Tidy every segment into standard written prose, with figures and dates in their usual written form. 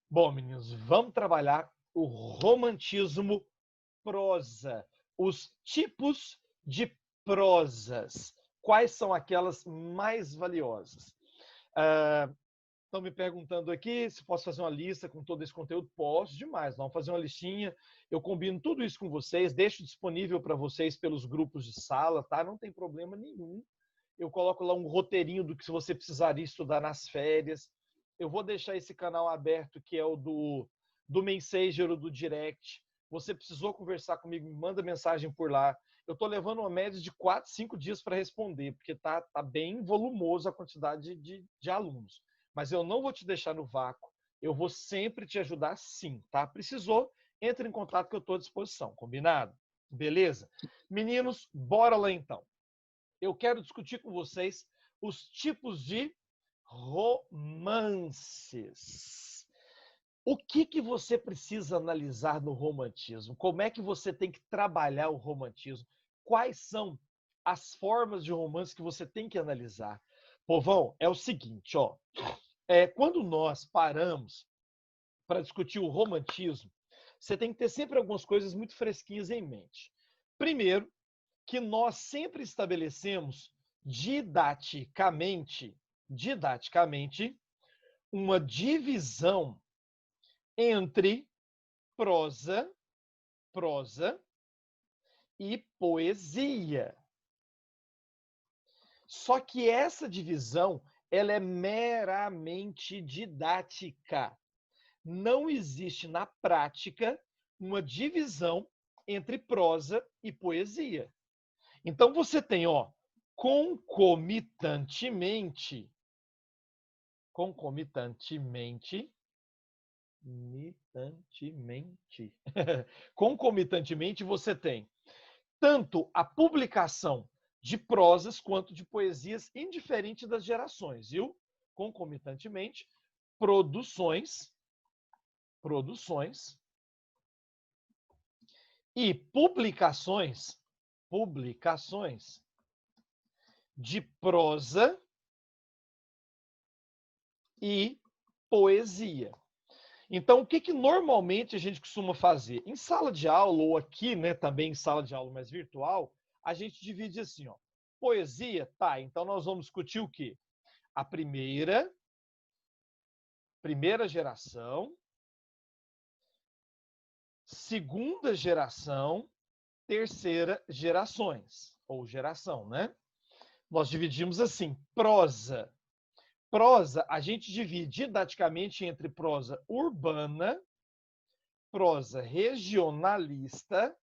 Bom, meninos, vamos trabalhar o romantismo prosa, os tipos de prosas. Quais são aquelas mais valiosas? Estão me perguntando aqui se posso fazer uma lista com todo esse conteúdo. Posso demais, vamos fazer uma listinha. Eu combino tudo isso com vocês, deixo disponível para vocês pelos grupos de sala, tá? Não tem problema nenhum. Eu coloco lá um roteirinho do que se você precisaria estudar nas férias. Eu vou deixar esse canal aberto, que é o do Messenger ou do Direct. Você precisou conversar comigo, me manda mensagem por lá. Eu estou levando uma média de 4, 5 dias para responder, porque tá bem volumoso a quantidade de alunos. Mas eu não vou te deixar no vácuo. Eu vou sempre te ajudar sim, tá? Precisou, entre em contato que eu estou à disposição, combinado? Beleza? Meninos, bora lá então. Eu quero discutir com vocês os tipos de romances. O que você precisa analisar no romantismo? Como é que você tem que trabalhar o romantismo? Quais são as formas de romance que você tem que analisar? Povão, é o seguinte, ó. Quando nós paramos para discutir o romantismo, você tem que ter sempre algumas coisas muito fresquinhas em mente. Primeiro, que nós sempre estabelecemos didaticamente uma divisão entre prosa, prosa e poesia. Só que essa divisão, ela é meramente didática. Não existe na prática uma divisão entre prosa e poesia. Então você tem, ó, concomitantemente, concomitantemente você tem tanto a publicação de prosas quanto de poesias, indiferente das gerações, viu? Concomitantemente, produções e publicações de prosa e poesia. Então, o que normalmente a gente costuma fazer? Em sala de aula, ou aqui, né, também em sala de aula mais virtual, a gente divide assim, ó. Poesia, tá, então nós vamos discutir o quê? A primeira geração, segunda geração, terceira gerações, ou geração, né? Nós dividimos assim, prosa. Prosa, a gente divide didaticamente entre prosa urbana, prosa regionalista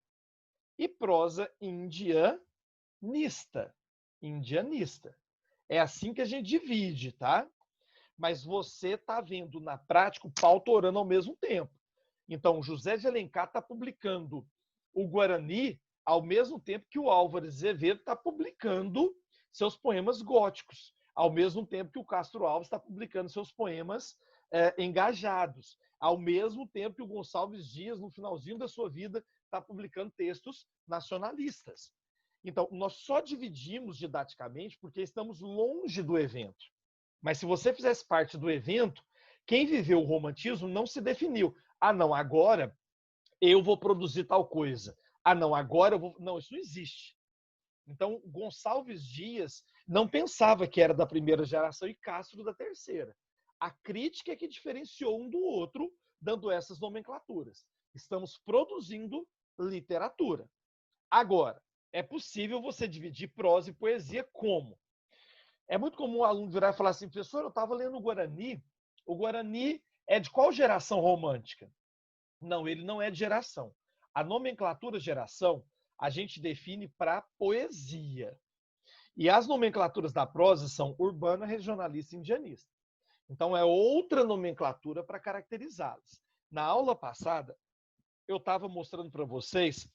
e prosa indianista. É assim que a gente divide, tá? Mas você está vendo na prática o pau torando ao mesmo tempo. Então, José de Alencar está publicando o Guarani ao mesmo tempo que o Álvares Azevedo está publicando seus poemas góticos, ao mesmo tempo que o Castro Alves está publicando seus poemas engajados, ao mesmo tempo que o Gonçalves Dias, no finalzinho da sua vida, está publicando textos nacionalistas. Então, nós só dividimos didaticamente porque estamos longe do evento. Mas se você fizesse parte do evento, quem viveu o romantismo não se definiu. Ah, não, agora eu vou produzir tal coisa. Ah, não, agora eu vou. Não, isso não existe. Então, Gonçalves Dias não pensava que era da primeira geração e Castro da terceira. A crítica é que diferenciou um do outro, dando essas nomenclaturas. Estamos produzindo literatura. Agora, é possível você dividir prosa e poesia como? É muito comum o aluno virar e falar assim, professor, eu estava lendo o Guarani é de qual geração romântica? Não, ele não é de geração. A nomenclatura geração a gente define para poesia. E as nomenclaturas da prosa são urbana, regionalista e indianista. Então é outra nomenclatura para caracterizá-las. Na aula passada, eu estava mostrando para vocês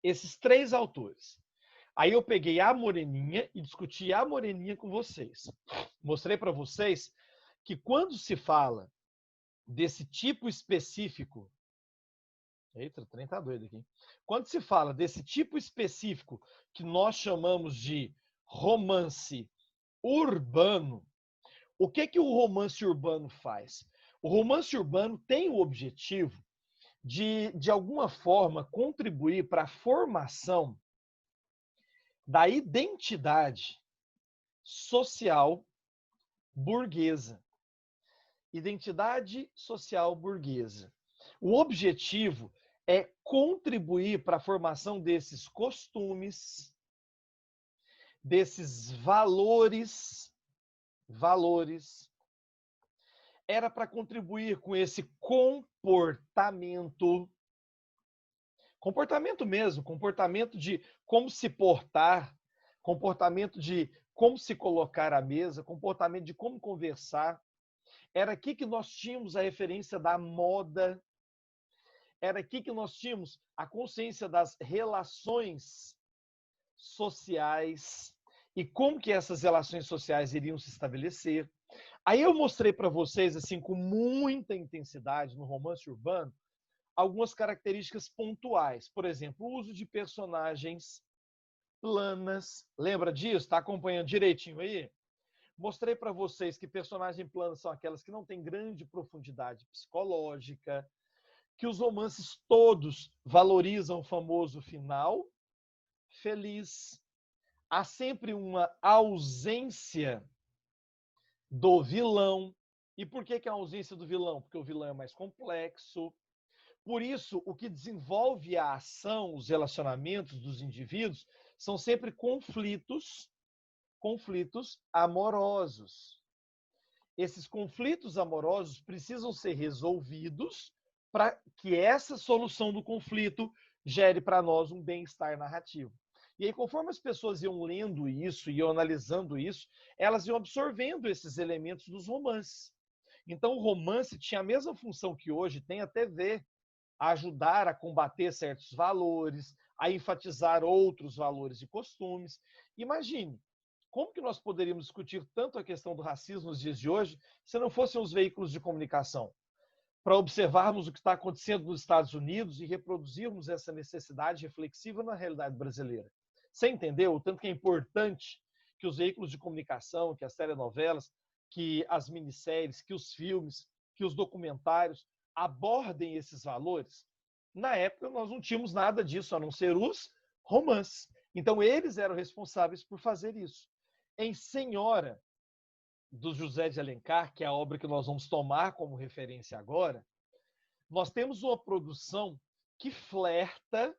esses três autores. Aí eu peguei a Moreninha e discuti a Moreninha com vocês. Mostrei para vocês que quando se fala desse tipo específico. Eita, o trem tá doido aqui. Quando se fala desse tipo específico que nós chamamos de romance urbano, o que o romance urbano faz? O romance urbano tem o objetivo de alguma forma, contribuir para a formação da identidade social burguesa. Identidade social burguesa. O objetivo é contribuir para a formação desses costumes, desses valores. Era para contribuir com esse comportamento mesmo, comportamento de como se portar, comportamento de como se colocar à mesa, comportamento de como conversar. Era aqui que nós tínhamos a referência da moda, era aqui que nós tínhamos a consciência das relações sociais e como que essas relações sociais iriam se estabelecer. Aí eu mostrei para vocês, assim, com muita intensidade no romance urbano, algumas características pontuais. Por exemplo, o uso de personagens planas. Lembra disso? Está acompanhando direitinho aí? Mostrei para vocês que personagens planas são aquelas que não têm grande profundidade psicológica, que os romances todos valorizam o famoso final feliz. Há sempre uma ausência do vilão. E por que a ausência do vilão? Porque o vilão é mais complexo. Por isso, o que desenvolve a ação, os relacionamentos dos indivíduos, são sempre conflitos amorosos. Esses conflitos amorosos precisam ser resolvidos para que essa solução do conflito gere para nós um bem-estar narrativo. E aí, conforme as pessoas iam lendo isso, iam analisando isso, elas iam absorvendo esses elementos dos romances. Então, o romance tinha a mesma função que hoje tem a TV, a ajudar a combater certos valores, a enfatizar outros valores e costumes. Imagine, como que nós poderíamos discutir tanto a questão do racismo nos dias de hoje se não fossem os veículos de comunicação? Para observarmos o que está acontecendo nos Estados Unidos e reproduzirmos essa necessidade reflexiva na realidade brasileira. Você entendeu o tanto que é importante que os veículos de comunicação, que as telenovelas, que as minisséries, que os filmes, que os documentários abordem esses valores? Na época, nós não tínhamos nada disso, a não ser os romances. Então, eles eram responsáveis por fazer isso. Em Senhora, do José de Alencar, que é a obra que nós vamos tomar como referência agora, nós temos uma produção que flerta,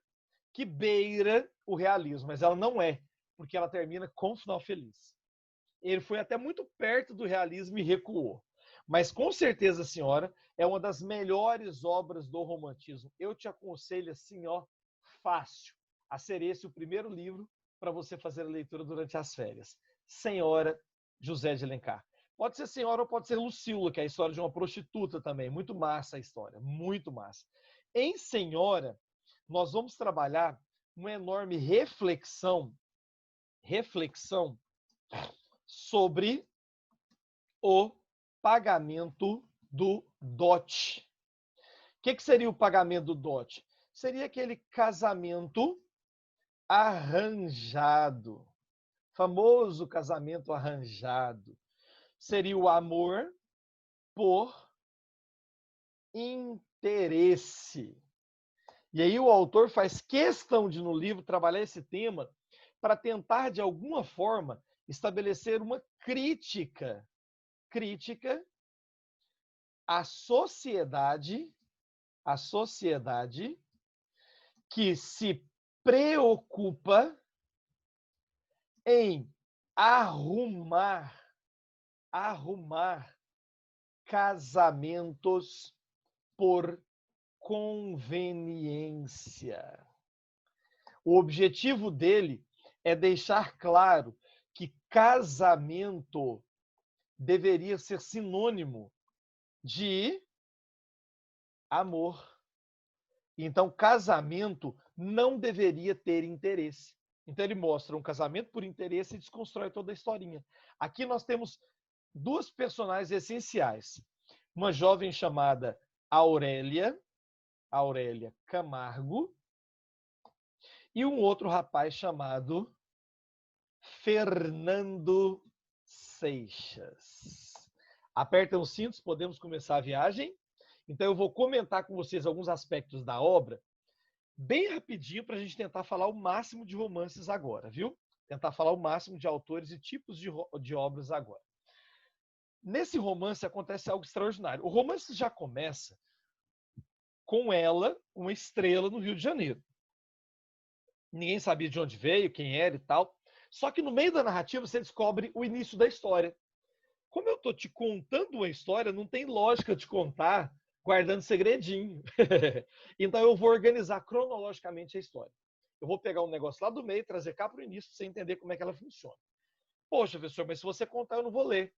que beira o realismo, mas ela não é, porque ela termina com um final feliz. Ele foi até muito perto do realismo e recuou. Mas com certeza, a Senhora é uma das melhores obras do romantismo. Eu te aconselho assim, ó, fácil, a ser esse o primeiro livro para você fazer a leitura durante as férias. Senhora, José de Alencar. Pode ser Senhora ou pode ser Lucília, que é a história de uma prostituta também. Muito massa a história, muito massa. Em Senhora, nós vamos trabalhar uma enorme reflexão sobre o pagamento do dote. O que seria o pagamento do dote? Seria aquele casamento arranjado, famoso casamento arranjado. Seria o amor por interesse. E aí o autor faz questão de, no livro, trabalhar esse tema para tentar, de alguma forma, estabelecer uma crítica à sociedade que se preocupa em arrumar casamentos por conveniência. O objetivo dele é deixar claro que casamento deveria ser sinônimo de amor. Então, casamento não deveria ter interesse. Então, ele mostra um casamento por interesse e desconstrói toda a historinha. Aqui nós temos duas personagens essenciais. Uma jovem chamada Aurélia Camargo, e um outro rapaz chamado Fernando Seixas. Apertem os cintos, podemos começar a viagem. Então eu vou comentar com vocês alguns aspectos da obra, bem rapidinho, para a gente tentar falar o máximo de romances agora, viu? Tentar falar o máximo de autores e tipos de obras agora. Nesse romance acontece algo extraordinário. O romance já começa com ela, uma estrela no Rio de Janeiro. Ninguém sabia de onde veio, quem era e tal. Só que no meio da narrativa você descobre o início da história. Como eu estou te contando uma história, não tem lógica de contar guardando segredinho. Então eu vou organizar cronologicamente a história. Eu vou pegar um negócio lá do meio e trazer cá para o início para você entender como é que ela funciona. Poxa, professor, mas se você contar, eu não vou ler.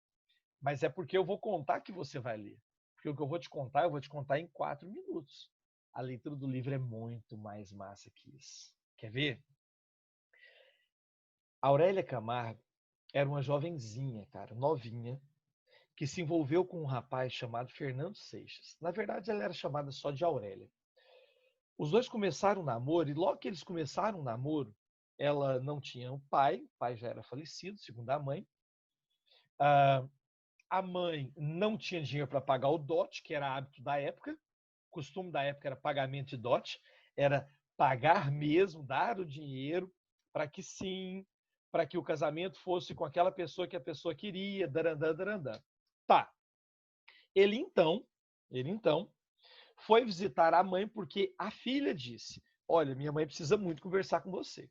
Mas é porque eu vou contar que você vai ler. Porque o que eu vou te contar, eu vou te contar em 4 minutos. A leitura do livro é muito mais massa que isso. Quer ver? Aurélia Camargo era uma jovenzinha, cara, novinha, que se envolveu com um rapaz chamado Fernando Seixas. Na verdade, ela era chamada só de Aurélia. Os dois começaram um namoro, e logo que eles começaram o namoro, ela não tinha um pai, o pai já era falecido, segundo a mãe. A mãe não tinha dinheiro para pagar o dote, que era hábito da época. O costume da época era pagamento de dote, era pagar mesmo, dar o dinheiro para que sim, para que o casamento fosse com aquela pessoa que a pessoa queria, darandã, darandã. Tá. Ele então, foi visitar a mãe porque a filha disse: olha, minha mãe precisa muito conversar com você.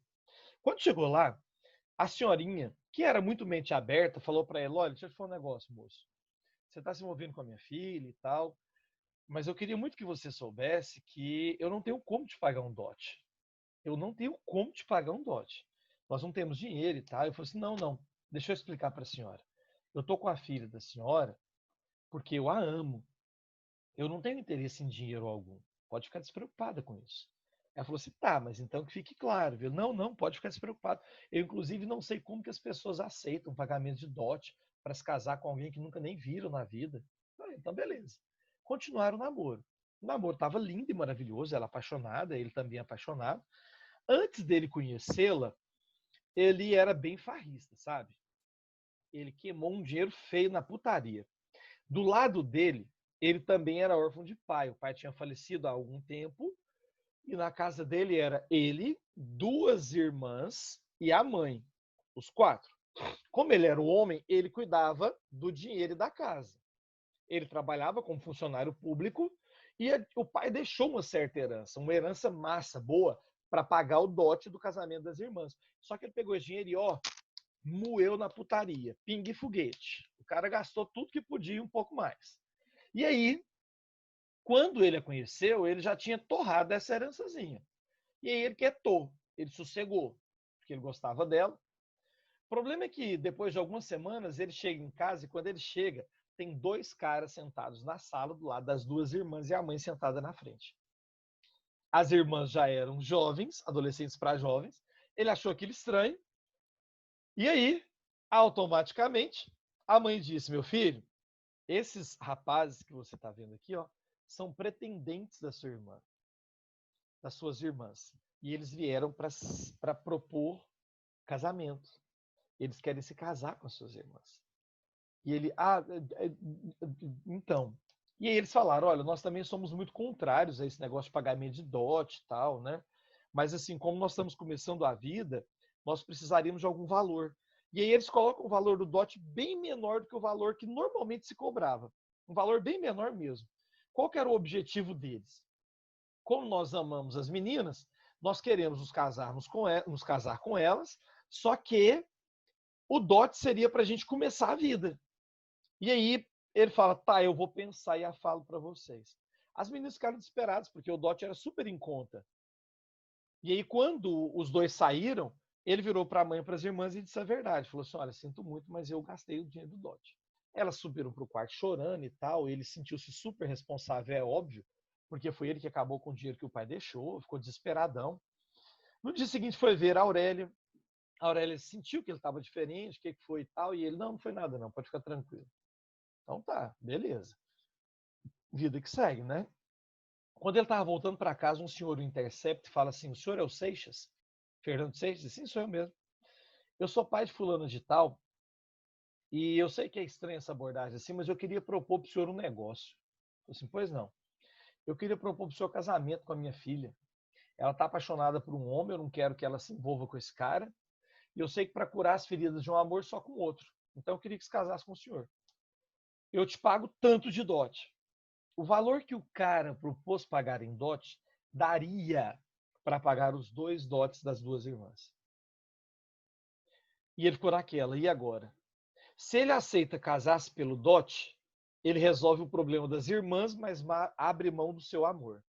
Quando chegou lá, a senhorinha, que era muito mente aberta, falou para ela: olha, deixa eu te falar um negócio, moço. Você está se envolvendo com a minha filha e tal, mas eu queria muito que você soubesse que eu não tenho como te pagar um dote. Eu não tenho como te pagar um dote. Nós não temos dinheiro e tal. Eu falei assim: não, não, deixa eu explicar para a senhora. Eu estou com a filha da senhora porque eu a amo. Eu não tenho interesse em dinheiro algum. Pode ficar despreocupada com isso. Ela falou assim: tá, mas então que fique claro, viu? Não, não, pode ficar despreocupado. Eu, inclusive, não sei como que as pessoas aceitam pagamento de dote para se casar com alguém que nunca nem viram na vida. Então, beleza. Continuaram o namoro. O namoro estava lindo e maravilhoso, ela apaixonada, ele também apaixonado. Antes dele conhecê-la, ele era bem farrista, sabe? Ele queimou um dinheiro feio na putaria. Do lado dele, ele também era órfão de pai. O pai tinha falecido há algum tempo e na casa dele era ele, 2 irmãs e a mãe, os 4. Como ele era o homem, ele cuidava do dinheiro e da casa. Ele trabalhava como funcionário público e o pai deixou uma herança massa, boa, para pagar o dote do casamento das irmãs. Só que ele pegou esse dinheiro e, ó, moeu na putaria, pingue e foguete. O cara gastou tudo que podia e um pouco mais. E aí, quando ele a conheceu, ele já tinha torrado essa herançazinha. E aí ele quietou, ele sossegou, porque ele gostava dela. O problema é que depois de algumas semanas ele chega em casa e quando ele chega, tem 2 caras sentados na sala do lado das 2 irmãs e a mãe sentada na frente. As irmãs já eram jovens, adolescentes para jovens. Ele achou aquilo estranho. E aí, automaticamente, a mãe disse: meu filho, esses rapazes que você está vendo aqui, ó, são pretendentes da sua irmã, das suas irmãs. E eles vieram para propor casamento. Eles querem se casar com as suas irmãs. E ele, então. E aí eles falaram: olha, nós também somos muito contrários a esse negócio de pagamento de dote e tal, né? Mas assim, como nós estamos começando a vida, nós precisaríamos de algum valor. E aí eles colocam o valor do dote bem menor do que o valor que normalmente se cobrava. Um valor bem menor mesmo. Qual que era o objetivo deles? Como nós amamos as meninas, nós queremos nos casar com elas, só que o dote seria para a gente começar a vida. E aí ele fala: tá, eu vou pensar e eu falo para vocês. As meninas ficaram desesperadas, porque o dote era super em conta. E aí, quando os dois saíram, ele virou para a mãe e para as irmãs e disse a verdade. Falou assim: olha, sinto muito, mas eu gastei o dinheiro do dote. Elas subiram para o quarto chorando e tal. Ele sentiu-se super responsável, é óbvio, porque foi ele que acabou com o dinheiro que o pai deixou, ficou desesperadão. No dia seguinte foi ver a Aurélia. A Aurélia sentiu que ele estava diferente, o que foi e tal, e ele: não, não foi nada não, pode ficar tranquilo. Então tá, beleza. Vida que segue, né? Quando ele estava voltando para casa, um senhor o intercepta e fala assim: o senhor é o Seixas? Fernando Seixas? Sim, sou eu mesmo. Eu sou pai de fulano de tal E eu sei que é estranha essa abordagem assim, mas eu queria propor para o senhor um negócio. Eu falei assim, pois não. Eu queria propor para o senhor casamento com a minha filha. Ela está apaixonada por um homem, eu não quero que ela se envolva com esse cara. E eu sei que para curar as feridas de um amor só com outro. Então eu queria que se casasse com o senhor. Eu te pago tanto de dote. O valor que o cara propôs pagar em dote daria para pagar os 2 dotes das 2 irmãs. E ele ficou naquela, e agora? Se ele aceita casar-se pelo dote, ele resolve o problema das irmãs, mas abre mão do seu amor.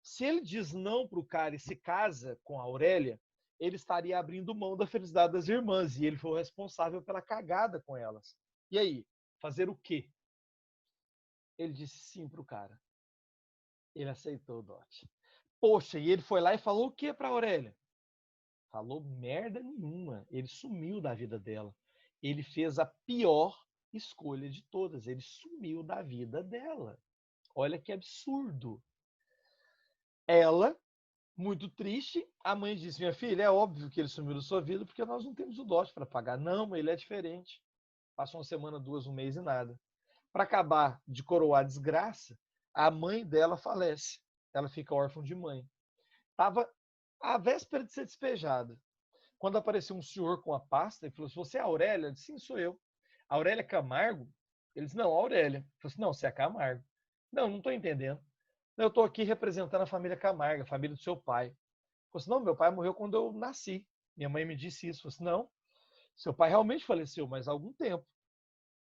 Se ele diz não para o cara e se casa com a Aurélia, ele estaria abrindo mão da felicidade das irmãs, e ele foi o responsável pela cagada com elas. E aí, fazer o quê? Ele disse sim para o cara. Ele aceitou o dote. Poxa, e ele foi lá e falou o que para a Aurélia? Falou merda nenhuma. Ele sumiu da vida dela. Ele fez a pior escolha de todas. Ele sumiu da vida dela. Olha que absurdo. Ela, muito triste, a mãe disse: minha filha, é óbvio que ele sumiu da sua vida porque nós não temos o dote para pagar. Não, ele é diferente. Passou uma semana, 2, um mês e nada. Para acabar de coroar a desgraça, a mãe dela falece. Ela fica órfã de mãe. Estava à véspera de ser despejada. Quando apareceu um senhor com a pasta e falou assim, você é a Aurélia? Eu disse, sim, sou eu. A Aurélia Camargo? Eles, não, a Aurélia. Eu falei assim, não, você é a Camargo. Não estou entendendo. Eu estou aqui representando a família Camargo, a família do seu pai. Eu falei assim, não, meu pai morreu quando eu nasci. Minha mãe me disse isso. Eu falei assim, não, seu pai realmente faleceu, mas há algum tempo.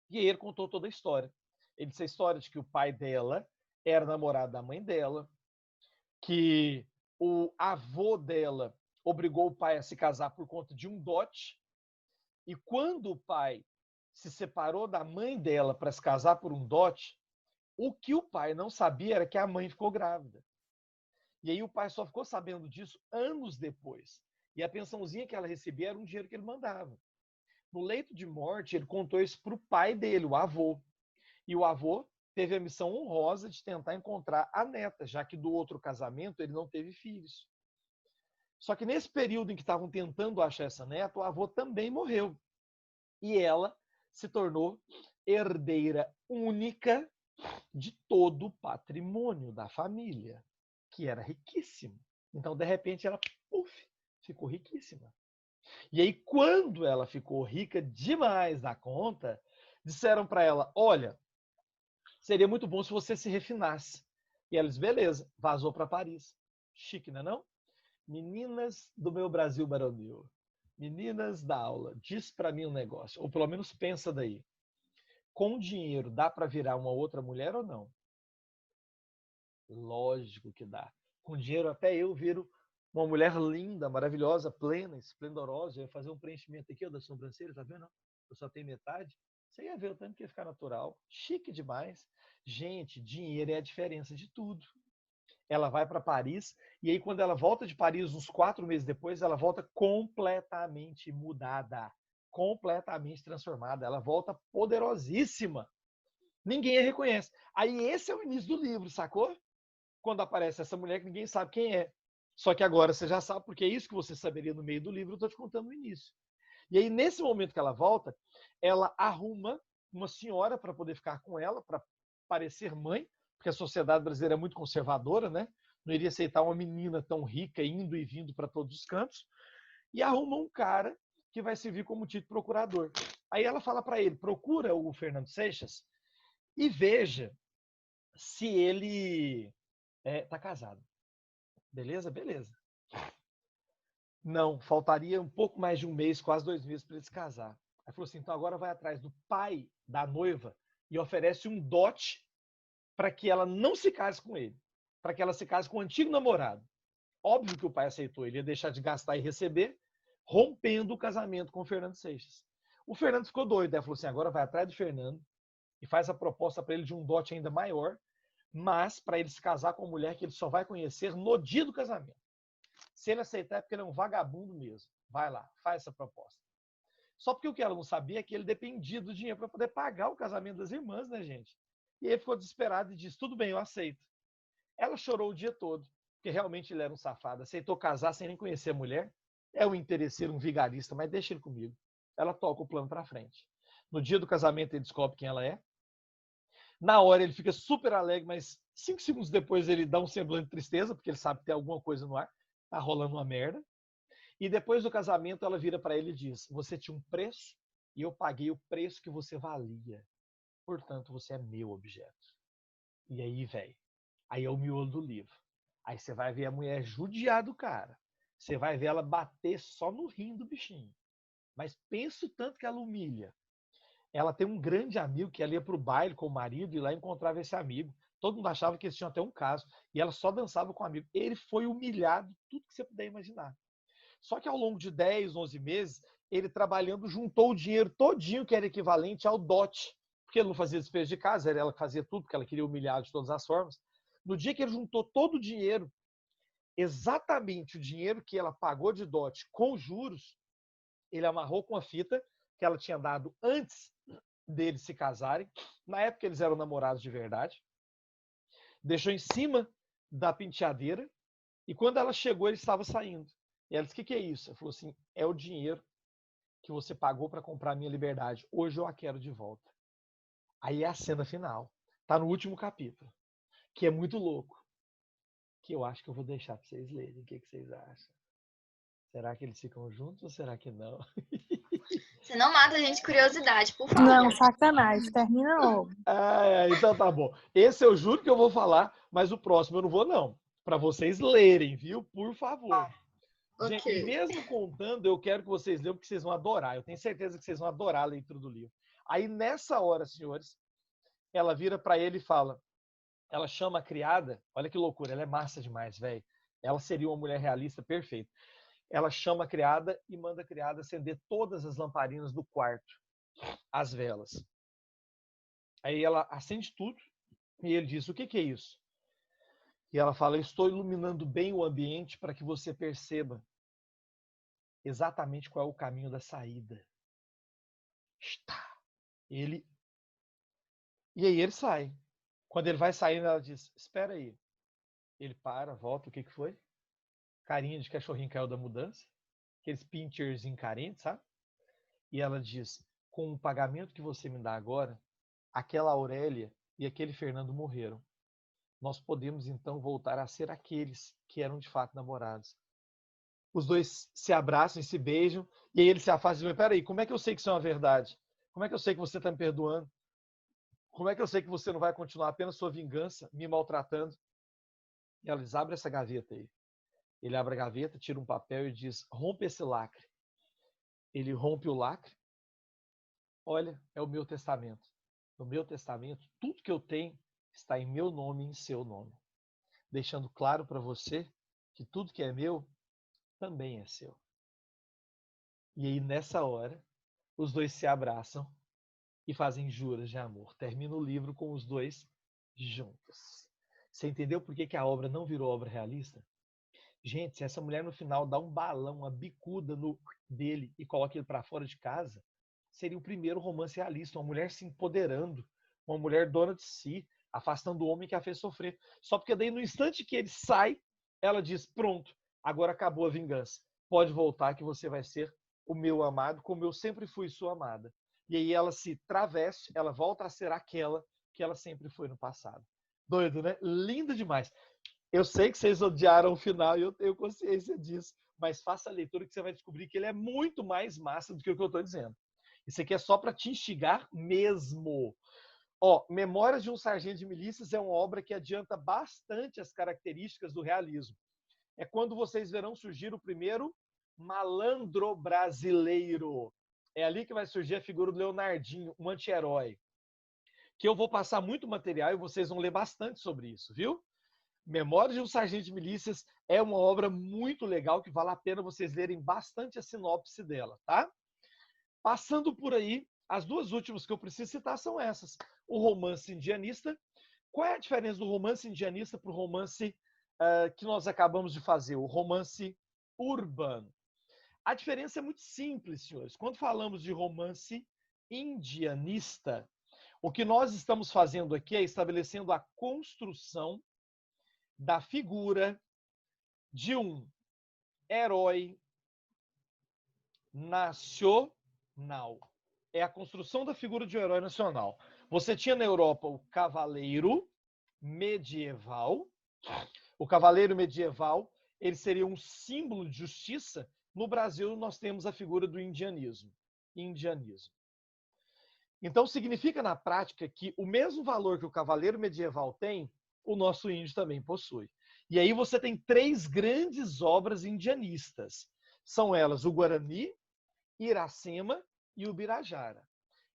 E aí ele contou toda a história. Ele disse a história de que o pai dela era namorado da mãe dela, que o avô dela obrigou o pai a se casar por conta de um dote, e quando o pai se separou da mãe dela para se casar por um dote, o que o pai não sabia era que a mãe ficou grávida. E aí o pai só ficou sabendo disso anos depois. E a pensãozinha que ela recebia era um dinheiro que ele mandava. No leito de morte, ele contou isso para o pai dele, o avô. E o avô teve a missão honrosa de tentar encontrar a neta, já que do outro casamento ele não teve filhos. Só que nesse período em que estavam tentando achar essa neta, o avô também morreu. E ela se tornou herdeira única de todo o patrimônio da família, que era riquíssimo. Então, de repente, ela ficou riquíssima. E aí, quando ela ficou rica demais da conta, disseram para ela, olha, seria muito bom se você se refinasse. E ela disse, beleza, vazou para Paris. Chique, não é não? Meninas do meu Brasil baronil, meninas da aula, diz para mim um negócio, ou pelo menos pensa daí. Com dinheiro dá para virar uma outra mulher ou não? Lógico que dá. Com dinheiro até eu viro uma mulher linda, maravilhosa, plena, esplendorosa. Eu ia fazer um preenchimento aqui ó, da sobrancelha, tá vendo? Eu só tenho metade. Você ia ver o tanto que ia ficar natural. Chique demais. Gente, dinheiro é a diferença de tudo. Ela vai para Paris e aí quando ela volta de Paris, uns 4 meses depois, ela volta completamente mudada, completamente transformada. Ela volta poderosíssima. Ninguém a reconhece. Aí esse é o início do livro, sacou? Quando aparece essa mulher que ninguém sabe quem é. Só que agora você já sabe, porque é isso que você saberia no meio do livro, eu estou te contando no início. E aí, nesse momento que ela volta, ela arruma uma senhora para poder ficar com ela, para parecer mãe, porque a sociedade brasileira é muito conservadora, né? Não iria aceitar uma menina tão rica indo e vindo para todos os cantos. E arruma um cara que vai servir como título procurador. Aí ela fala para ele, procura o Fernando Seixas e veja se ele tá casado. Beleza? Beleza. Não, faltaria um pouco mais de um mês, quase 2 meses para ele se casar. Aí falou assim, então agora vai atrás do pai da noiva e oferece um dote para que ela não se case com ele, para que ela se case com o antigo namorado. Óbvio que o pai aceitou, ele ia deixar de gastar e receber, rompendo o casamento com o Fernando Seixas. O Fernando ficou doido, falou assim, agora vai atrás do Fernando e faz a proposta para ele de um dote ainda maior, mas para ele se casar com uma mulher que ele só vai conhecer no dia do casamento. Se ele aceitar é porque ele é um vagabundo mesmo. Vai lá, faz essa proposta. Só porque o que ela não sabia é que ele dependia do dinheiro para poder pagar o casamento das irmãs, né, gente? E ele ficou desesperado e disse, tudo bem, eu aceito. Ela chorou o dia todo, porque realmente ele era um safado. Aceitou casar sem nem conhecer a mulher. É um interesseiro, um vigarista, mas deixa ele comigo. Ela toca o plano para frente. No dia do casamento ele descobre quem ela é. Na hora ele fica super alegre, mas 5 segundos depois ele dá um semblante de tristeza, porque ele sabe que tem alguma coisa no ar, tá rolando uma merda. E depois do casamento ela vira para ele e diz: você tinha um preço e eu paguei o preço que você valia. Portanto, você é meu objeto. E aí, velho, aí é o miolo do livro. Aí você vai ver a mulher judiar do cara. Você vai ver ela bater só no rim do bichinho. Mas pensa o tanto que ela humilha. Ela tem um grande amigo que ela ia pro baile com o marido e lá encontrava esse amigo. Todo mundo achava que eles tinham até um caso. E ela só dançava com o amigo. Ele foi humilhado, tudo que você puder imaginar. Só que ao longo de 10, 11 meses, ele trabalhando juntou o dinheiro todinho que era equivalente ao dote. Porque ele não fazia despesa de casa, era ela que fazia tudo, porque ela queria humilhar de todas as formas. No dia que ele juntou todo o dinheiro, exatamente o dinheiro que ela pagou de dote com juros, ele amarrou com a fita que ela tinha dado antes deles se casarem. Na época eles eram namorados de verdade. Deixou em cima da penteadeira e quando ela chegou ele estava saindo. E ela disse: o que é isso? Ela falou assim: é o dinheiro que você pagou para comprar a minha liberdade. Hoje eu a quero de volta. Aí é a cena final. Tá no último capítulo, que é muito louco. Que eu acho que eu vou deixar para vocês lerem. O que vocês acham? Será que eles ficam juntos ou será que não? Você não mata a gente de curiosidade, por favor. Não, sacanagem. Termina logo. Então tá bom. Esse eu juro que eu vou falar, mas o próximo eu não vou, não. Para vocês lerem, viu? Por favor. Gente, e Ok. mesmo contando, eu quero que vocês leiam, porque vocês vão adorar. Eu tenho certeza que vocês vão adorar a leitura do livro. Aí, nessa hora, senhores, ela vira para ele e fala, ela chama a criada, olha que loucura, ela é massa demais, velho. Ela seria uma mulher realista perfeita. Ela chama a criada e manda a criada acender todas as lamparinas do quarto, as velas. Aí ela acende tudo e ele diz: o que é isso? E ela fala: estou iluminando bem o ambiente para que você perceba exatamente qual é o caminho da saída. Está. Ele. E aí ele sai. Quando ele vai saindo, ela diz: espera aí. Ele para, volta. O que foi? Carinha de cachorrinho caiu da mudança. Aqueles pinchers carentes, sabe? E ela diz: com o pagamento que você me dá agora, aquela Aurélia e aquele Fernando morreram. Nós podemos então voltar a ser aqueles que eram de fato namorados. Os dois se abraçam e se beijam, e aí ele se afasta e diz: peraí, como é que eu sei que isso é uma verdade? Como é que eu sei que você está me perdoando? Como é que eu sei que você não vai continuar apenas sua vingança, me maltratando? E ela diz: abre essa gaveta aí. Ele abre a gaveta, tira um papel e diz: rompe esse lacre. Ele rompe o lacre. Olha, é o meu testamento. No meu testamento, tudo que eu tenho está em meu nome e em seu nome. Deixando claro para você que tudo que é meu também é seu. E aí, nessa hora, os dois se abraçam e fazem juras de amor. Termina o livro com os dois juntos. Você entendeu por que a obra não virou obra realista? Gente, se essa mulher no final dá um balão, uma bicuda no dele e coloca ele para fora de casa, seria o primeiro romance realista. Uma mulher se empoderando, uma mulher dona de si, afastando o homem que a fez sofrer. Só porque daí, no instante que ele sai, ela diz: pronto, agora acabou a vingança. Pode voltar que você vai ser o meu amado, como eu sempre fui sua amada. E aí ela se traveste, ela volta a ser aquela que ela sempre foi no passado. Doido, né? Lindo demais. Eu sei que vocês odiaram o final e eu tenho consciência disso, mas faça a leitura que você vai descobrir que ele é muito mais massa do que o que eu estou dizendo. Isso aqui é só para te instigar mesmo. Ó, Memórias de um Sargento de Milícias é uma obra que adianta bastante as características do realismo. É quando vocês verão surgir o primeiro malandro brasileiro. É ali que vai surgir a figura do Leonardinho, um anti-herói. Que eu vou passar muito material e vocês vão ler bastante sobre isso, viu? Memórias de um Sargento de Milícias é uma obra muito legal que vale a pena vocês lerem bastante a sinopse dela, tá? Passando por aí, as duas últimas que eu preciso citar são essas. O romance indianista. Qual é a diferença do romance indianista para o romance que nós acabamos de fazer, o romance urbano? A diferença é muito simples, senhores. Quando falamos de romance indianista, o que nós estamos fazendo aqui é estabelecendo a construção da figura de um herói nacional. é a construção da figura de um herói nacional. Você tinha na Europa o cavaleiro medieval. O cavaleiro medieval, ele seria um símbolo de justiça. No Brasil, nós temos a figura do indianismo. Então, significa na prática que o mesmo valor que o cavaleiro medieval tem, o nosso índio também possui. E aí você tem 3 grandes obras indianistas. São elas o Guarani, Iracema e o Birajara.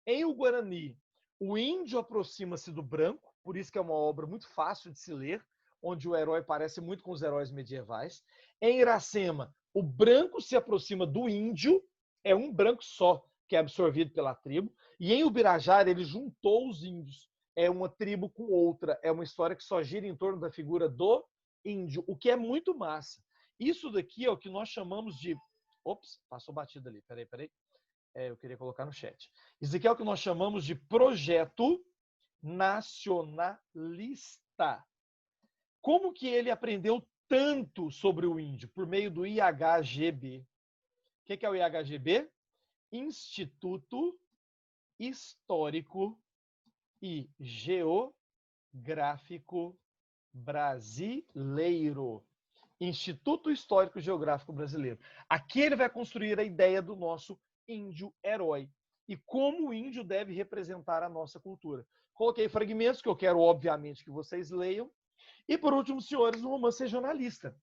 Em o Guarani, o índio aproxima-se do branco, por isso que é uma obra muito fácil de se ler, onde o herói parece muito com os heróis medievais. Em Iracema, o branco se aproxima do índio, é um branco só que é absorvido pela tribo. E em Ubirajara, ele juntou os índios. É uma tribo com outra, é uma história que só gira em torno da figura do índio, o que é muito massa. Isso daqui é o que nós chamamos de... Ops, passou batido ali, peraí. Eu queria colocar no chat. Isso aqui é o que nós chamamos de projeto nacionalista. Como que ele aprendeu tanto sobre o índio? Por meio do IHGB. O que é o IHGB? Instituto Histórico e Geográfico Brasileiro. Instituto Histórico e Geográfico Brasileiro. Aqui ele vai construir a ideia do nosso índio herói e como o índio deve representar a nossa cultura. Coloquei fragmentos que eu quero, obviamente, que vocês leiam. E, por último, senhores, um romance regionalista.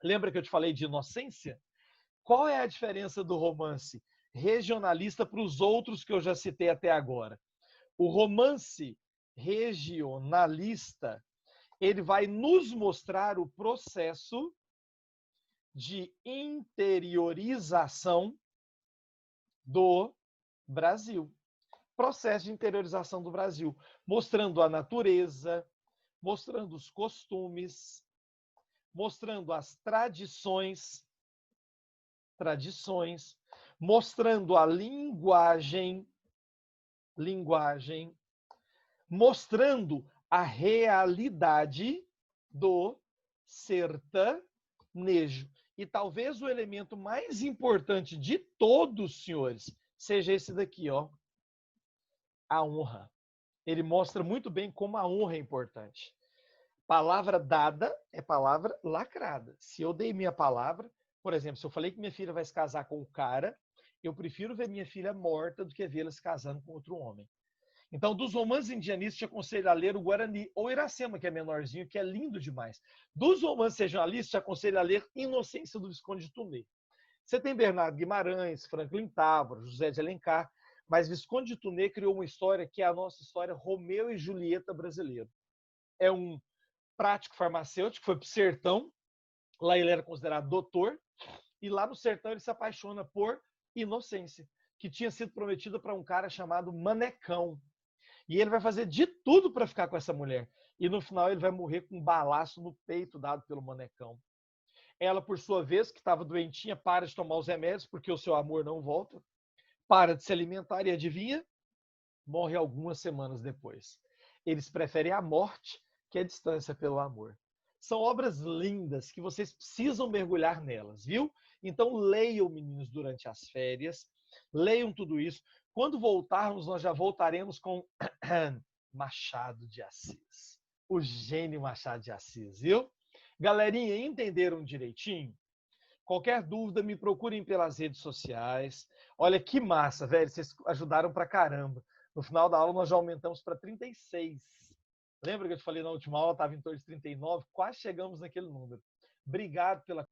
Lembra que eu te falei de inocência? Qual é a diferença do romance regionalista para os outros que eu já citei até agora? O romance regionalista, ele vai nos mostrar o processo de interiorização do Brasil. Processo de interiorização do Brasil, mostrando a natureza, mostrando os costumes, mostrando as tradições, mostrando a linguagem, mostrando a realidade do sertanejo. E talvez o elemento mais importante de todos, senhores, seja esse daqui, ó, a honra. Ele mostra muito bem como a honra é importante. Palavra dada é palavra lacrada. Se eu dei minha palavra, por exemplo, se eu falei que minha filha vai se casar com o cara, eu prefiro ver minha filha morta do que vê-la se casando com outro homem. Então, dos romances indianistas, te aconselho a ler o Guarani ou Iracema, que é menorzinho, que é lindo demais. Dos romances regionalistas, te aconselho a ler Inocência do Visconde de Tumé. Você tem Bernardo Guimarães, Franklin Távora, José de Alencar, mas Visconde de Tumé criou uma história que é a nossa história Romeu e Julieta brasileira. É um prático farmacêutico, foi para o sertão, lá ele era considerado doutor, e lá no sertão ele se apaixona por Inocência, que tinha sido prometida para um cara chamado Manecão. E ele vai fazer de tudo para ficar com essa mulher. E no final ele vai morrer com um balaço no peito dado pelo Manecão. Ela, por sua vez, que estava doentinha, para de tomar os remédios porque o seu amor não volta, para de se alimentar e adivinha? Morre algumas semanas depois. Eles preferem a morte que a distância pelo amor. São obras lindas que vocês precisam mergulhar nelas, viu? Então leiam, meninos, durante as férias. Leiam tudo isso. Quando voltarmos, nós já voltaremos com Machado de Assis. O gênio Machado de Assis, viu? Galerinha, entenderam direitinho? Qualquer dúvida, me procurem pelas redes sociais. Olha que massa, velho. Vocês ajudaram pra caramba. No final da aula, nós já aumentamos para 36. Lembra que eu te falei na última aula, estava em torno de 39? Quase chegamos naquele número. Obrigado pela